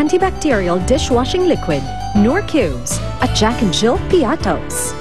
antibacterial dishwashing liquid, Nur Cubes, at Jack and Jill Piatos.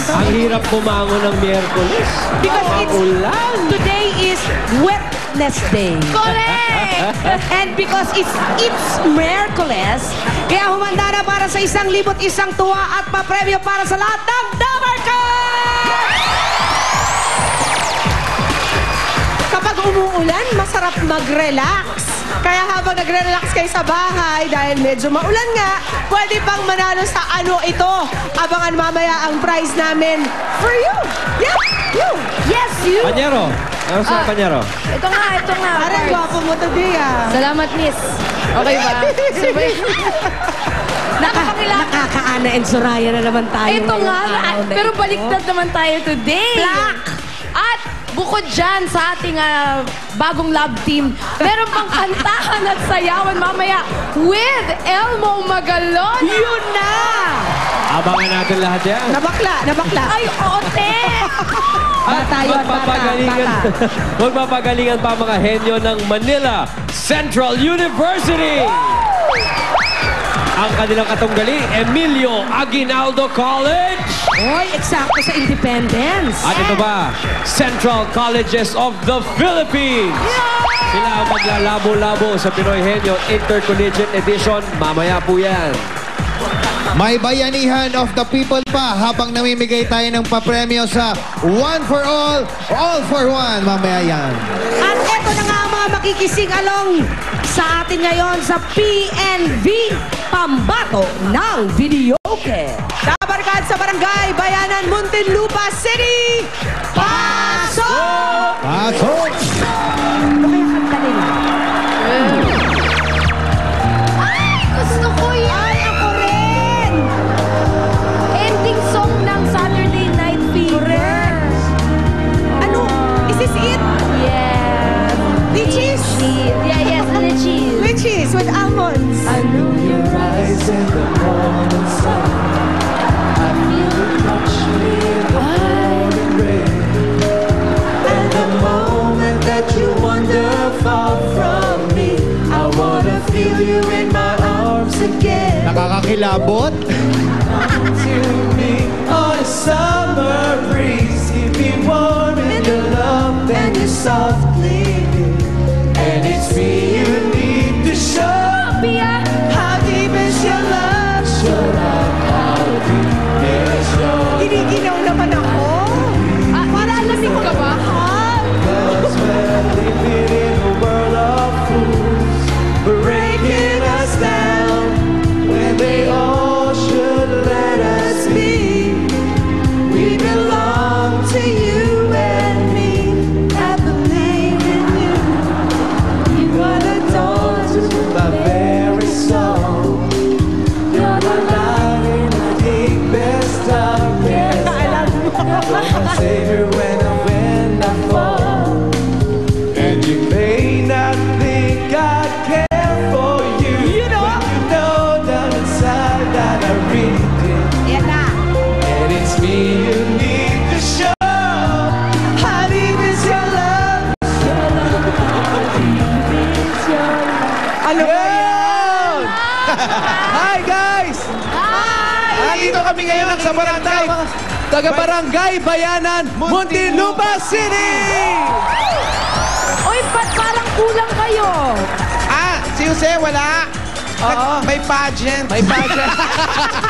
Ang hirap bumangon ng Miyerkules. Because today is Wednesday. Correct! And because it's Miyerkules, kaya humanda na para sa 1,100 tuwa at papremyo para sa lahat ng Dabarkad! Kapag umuulan, masarap mag-relax. Kaya habang nagre-relax kayo sa bahay, dahil medyo maulan nga, pwede pang manalo sa ano ito. Abangan mamaya ang prize namin for you. Yeah, you. Yes, you. Panyero. Ano sa Panyero? Ito nga. Parang gwapo mo today, ah. Salamat, miss. Okay ba? Nakaka-Ana and Soraya na naman tayo. Ito nga, pero baliktad naman tayo today. Black! At bukod dyan sa ating bagong love team, meron pang kantahan at sayawan mamaya with Elmo Magalona. Yun na! Abangan natin lahat yan. Nabakla. Ay, ote! Bata yun, bata. Magpapagalingan pa mga henyo ng Manila Central University. Ang kanilang katunggali, Emilio Aguinaldo College. Oy, eksakto sa Independence. At ito ba, Central Colleges of the Philippines. Sila ang maglalabo-labo sa Pinoy Henyo Intercollegiate Edition. Mamaya po yan. May bayanihan of the people pa habang namimigay tayo ng papremyo sa One for All for One. Mamaya yan. At ito na nga ang mga makikising along sa atin ngayon sa PNV Pambato ng Videoke. Dabarkad sa Barangay Bayanan, Muntinlupa City. Pasok! Pasok! Ano kaya kanta nila? Ay, gusto ko yan! Ay, ako rin! Ending song ng Saturday Night Fever. Ano? Is this it? Yes. Litchis? Yes, Litchis. Litchis with almonds. I know your eyes in the morning sun. I feel the touch in the morning rain. And the moment that you wander far from me, I wanna feel you in my arms again. Nakakakilabot. To me on a summer breeze, keep me warm in your love and your soft cleaning. And it's me you need to show. How deep is your love? Show up how deep is your love. Giniginaw naman ako. Para alamig ko ba? Cause we're living in a world of fools, breaking us down when they all should let us be. We belong to you and me. I believe in you. You are the dawn to my very soul. You're the light in the deepest darkness. You're my savior when I fall. And you may not think I care for you, You know? but you know down inside that I really did. Yan na. And it's me you need to show. How deep is your love? Ano ba yan? Hi guys! Nandito kami ngayon sa barangay. Taga-barangay Bayanan, Muntinlupa City! Oy, ba't parang kulang kayo? Si Jose wala. May pageant. May pageant.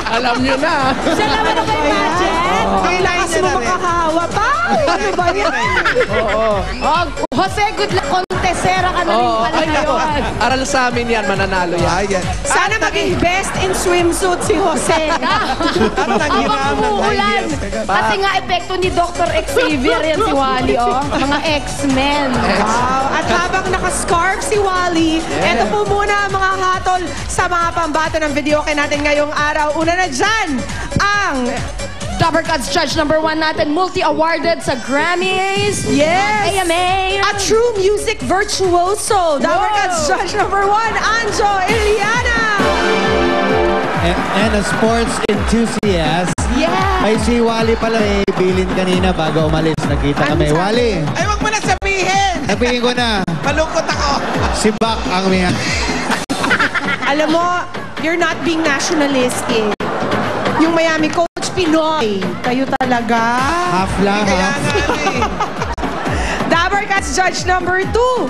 Alam nyo na. Siya naman ang may budget. May lakas mo makahawa pa. Ano ba yan? Oh, Jose, good luck. Contesera ka na rin Oo, pala ay nako. ngayon. Aral sa amin yan, mananalo yan. Ayan. Sana maging best in swimsuit si Jose. At nanghiram Habang ng umuulan. ideas. Kasi nga epekto ni Dr. Xavier yan si Wally, oh. Mga X-Men. Wow. At habang nakascarf si Wally, ito po muna ang mga hatol sa mga pambato ng videoke natin ngayong araw. Una na dyan, ang Dapper Cats Judge number 1 natin, multi-awarded sa Grammys. Yes! AMA. a true music virtuoso. Dapper Cats Judge number 1, Anjo Iliana. And a sports enthusiast. Yeah. Ay, si Wally pala may bilin kanina bago umalis. Nakita kami. Wally, Ay, wag mo na sabihin. sabihin ko na, Malungkot ako. si Bak ang may... Alam mo, you're not being nationalistic. Yung Miami coach, Pinoy. Kayo talaga. Half lang, Kaya half. nga eh. Dapper Cats Judge number 2.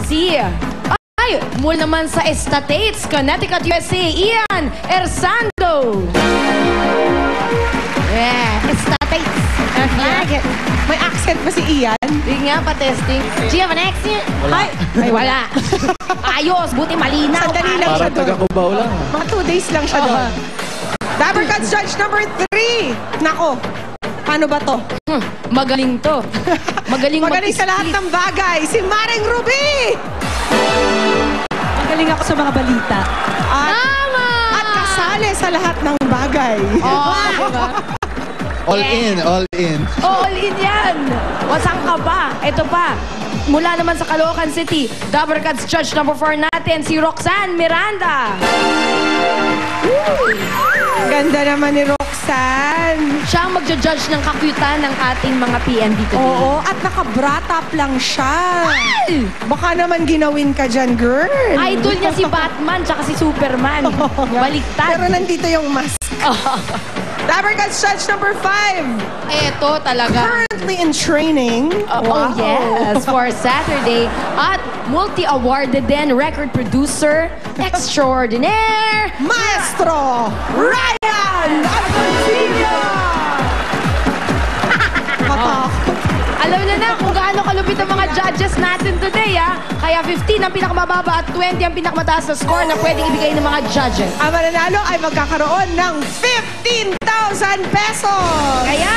Si ay, mula naman sa Estates, Connecticut, USA, Ian Ersando. Yeah, Estates. May accent ba si Ian? Hindi nga pa testing. Do you have an accent? Ay, ay wala. Ayos, buti malinaw. Sandali lang siya Parang doon. taga-Cubao lang. Mga 2 days lang siya doon. Dapper Cats Judge number 3. Nako, paano ba to? Magaling to. Magaling Magaling sa lahat ng bagay. Si Maring Ruby! Magaling ako sa mga balita. Tama! At kasali sa lahat ng bagay. Oh, diba? All in, all in. All in yan. Wasang ka pa. Ito pa. Mula naman sa Caloocan City, Dapper Cats Judge number 4 natin, si Roxanne Miranda. Ganda naman ni Roxanne. Siya ang magja-judge ng kakyutan ng ating mga PNB today. Oo, at naka-brat up lang siya. Ay! Baka naman ginawin ka dyan, girl. Idol niya si Batman tsaka si Superman. Baliktad. Pero nandito yung mask. Dapper Cats Judge number 5. Eto talaga. Currently in training. Oh yes, for Saturday. At multi-awarded din record producer extraordinaire. Maestro Ryan Alfonsillo! Katak. Alam na kung gaano kalupit ang mga judges natin today, ha? Kaya 15 ang pinakamababa at 20 ang pinakamataas na score na pwedeng ibigay ng mga judges. Ang mananalo ay magkakaroon ng 15,000 pesos! Kaya,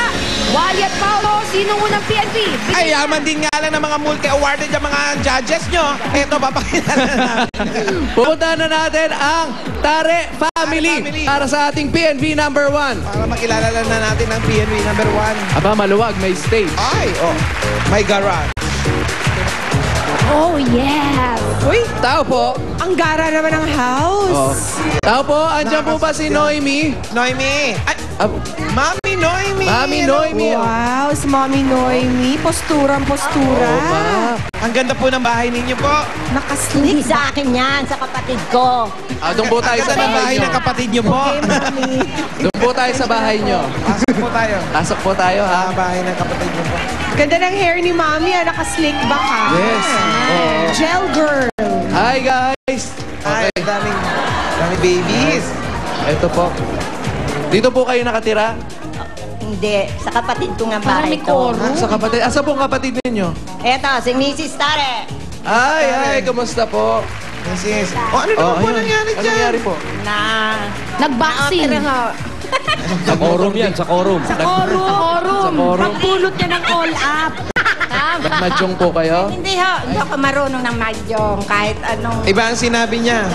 Wally at Paolo, sino unang PNP? Ay, yaman din nga lang ng mga multi-awarded yung mga judges nyo. Eto, papakilala natin. Pupuntahan na natin ang Tare Family Family. para sa ating PNV number 1. Para makilala na natin ang PNW number 1. Aba, maluwag, may stage. Ay, oh. May garage. Oh, yes! Uy, Tao po. ang gara naman ng house. Tao po, andyan po ba si Noemi? Noemi. Ay, Ah, Mami Noemi. Mami Noemi. Wow, si Mommy Noemi. Posturang-postura. Oo, ma. Ang ganda po ng bahay ninyo po. Nakaslick. Hindi sa akin yan, sa kapatid ko. Doon po tayo Ang sa ganda ng bahay bahay nyo. ng kapatid nyo po. Okay, Mommy. Doon po tayo sa bahay nyo. Pasok po tayo. Pasok po tayo, ha? Bahay ng kapatid nyo po. Ganda ng hair ni Mommy, nakaslick back ha. Yes. Oo. Gel girl. Hi, guys. Ay, Okay. daming babies. Ito po. Dito po kayo nakatira? Hindi, sa kapatid ko nga Parang bahay may to. koro. Sa kapatid. Asa po ang kapatid ninyo? Eto, si Mrs. Tare. Ay, kumusta po? Yes. O, ano naman po ayun. nangyari Ano dyan? nangyari po? Na... Nag-vaccine. Na-opera ho. Sa quorum yan, sa quorum. Sa quorum. Pagpulot niya ng all up. Tama. Nagmadyong po kayo? Hindi ho, hindi ako marunong ng madyong kahit anong... Iba ang sinabi niya.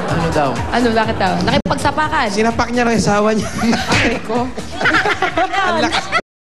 Ano daw? Ano, bakit daw? Nakipagsapakan. Sinapak niya ng asawa niya. Ay ko. Ang lakas po.